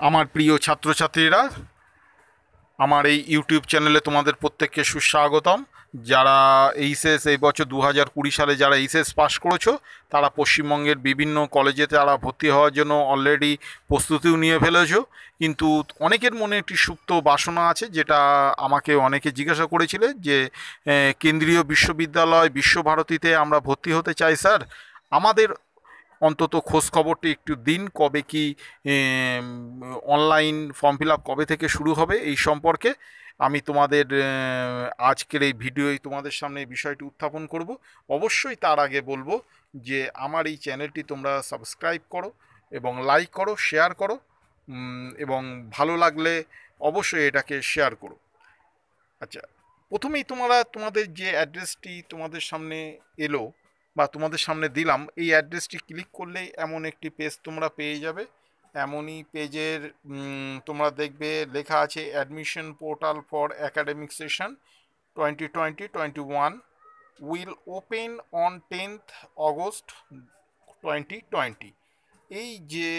আমার প্রিয় ছাত্রছাত্রীরা, আমার এই ইউটিউব চ্যানেলে তোমাদের প্রত্যেককে সুস্বাগতম। যারা এইচএস এই বছর 2020 সালে যারা এইচএস পাস করেছো, তারা পশ্চিমবঙ্গের বিভিন্ন কলেজে তারা ভর্তি হওয়ার জন্য অলরেডি প্রস্তুতিও নিয়ে ফেলেছো। কিন্তু অনেকের মনে একটি সুপ্ত বাসনা আছে, যেটা আমাকে অনেকে জিজ্ঞাসা করেছিলে যে কেন্দ্রীয় বিশ্ববিদ্যালয় বিশ্বভারতীতে আমরা ভর্তি হতে চাই স্যার, আমাদের অন্তত খোঁজ খবরটি একটু দিন, কবে কি অনলাইন ফর্ম ফিল আপ কবে থেকে শুরু হবে এই সম্পর্কে আমি তোমাদের আজকের এই ভিডিওয় তোমাদের সামনে এই বিষয়টি উত্থাপন করব। অবশ্যই তার আগে বলবো যে আমার এই চ্যানেলটি তোমরা সাবস্ক্রাইব করো এবং লাইক করো, শেয়ার করো, এবং ভালো লাগলে অবশ্যই এটাকে শেয়ার করো। আচ্ছা, প্রথমেই তোমরা তোমাদের যে অ্যাড্রেসটি তোমাদের সামনে এলো বা তোমাদের সামনে দিলাম, এই অ্যাড্রেসটি ক্লিক করলেই এমন একটি পেজ তোমরা পেয়ে যাবে। এমনই পেজের তোমরা দেখবে লেখা আছে admission portal for academic session 2020-21 will open on 10th August 2020। এই যে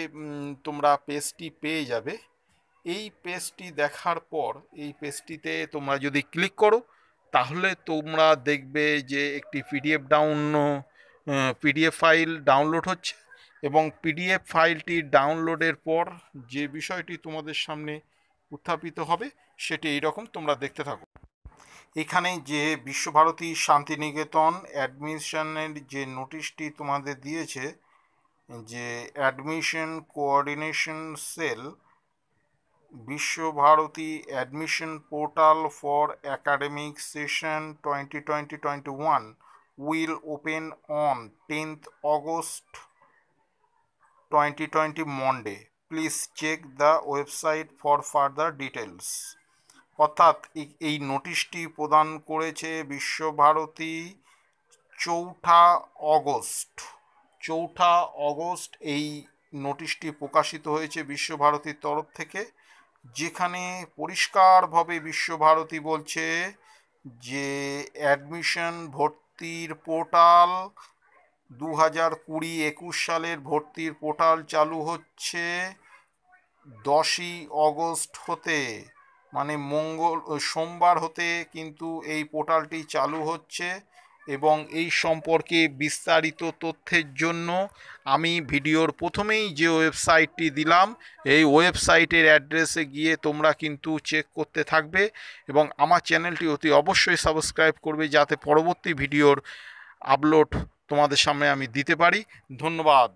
তোমরা পেজটি পেয়ে যাবে, এই পেজটি দেখার পর এই পেজটিতে তোমরা যদি ক্লিক করো, তাহলে তোমরা দেখবে যে একটি পিডিএফ ফাইল ডাউনলোড হচ্ছে, এবং পিডিএফ ফাইলটি ডাউনলোডের পর যে বিষয়টি তোমাদের সামনে উত্থাপিত হবে সেটি এইরকম, তোমরা দেখতে থাকো। এখানে যে বিশ্বভারতী শান্তিনিকেতন অ্যাডমিশনের যে নোটিশটি তোমাদের দিয়েছে, যে admission coordination cell Visva Bharati admission portal for academic session 2020-21 will open on 10th August 2020 Monday. Please check the website for further details. অর্থাৎ এই নোটিশটি প্রদান করেছে বিশ্বভারতী 4 অগস্ট এই নোটিশটি প্রকাশিত হয়েছে বিশ্বভারতীর তরফ থেকে, যেখানে পরিষ্কারভাবে বিশ্বভারতী বলছে যে অ্যাডমিশন ভর্তির পোর্টাল 2020-21 সালের ভর্তির পোর্টাল চালু হচ্ছে 10ই অগস্ট হতে, মানে সোমবার হতে কিন্তু এই পোর্টালটি চালু হচ্ছে। এবং এই সম্পর্কে বিস্তারিত তথ্যের জন্য আমি ভিডিওর প্রথমেই যে ওয়েবসাইটটি দিলাম, এই ওয়েবসাইটের অ্যাড্রেসে গিয়ে তোমরা কিন্তু চেক করতে থাকবে, এবং আমার চ্যানেলটি অতি অবশ্যই সাবস্ক্রাইব করবে, যাতে পরবর্তী ভিডিওর আপলোড তোমাদের সামনে আমি দিতে পারি। ধন্যবাদ।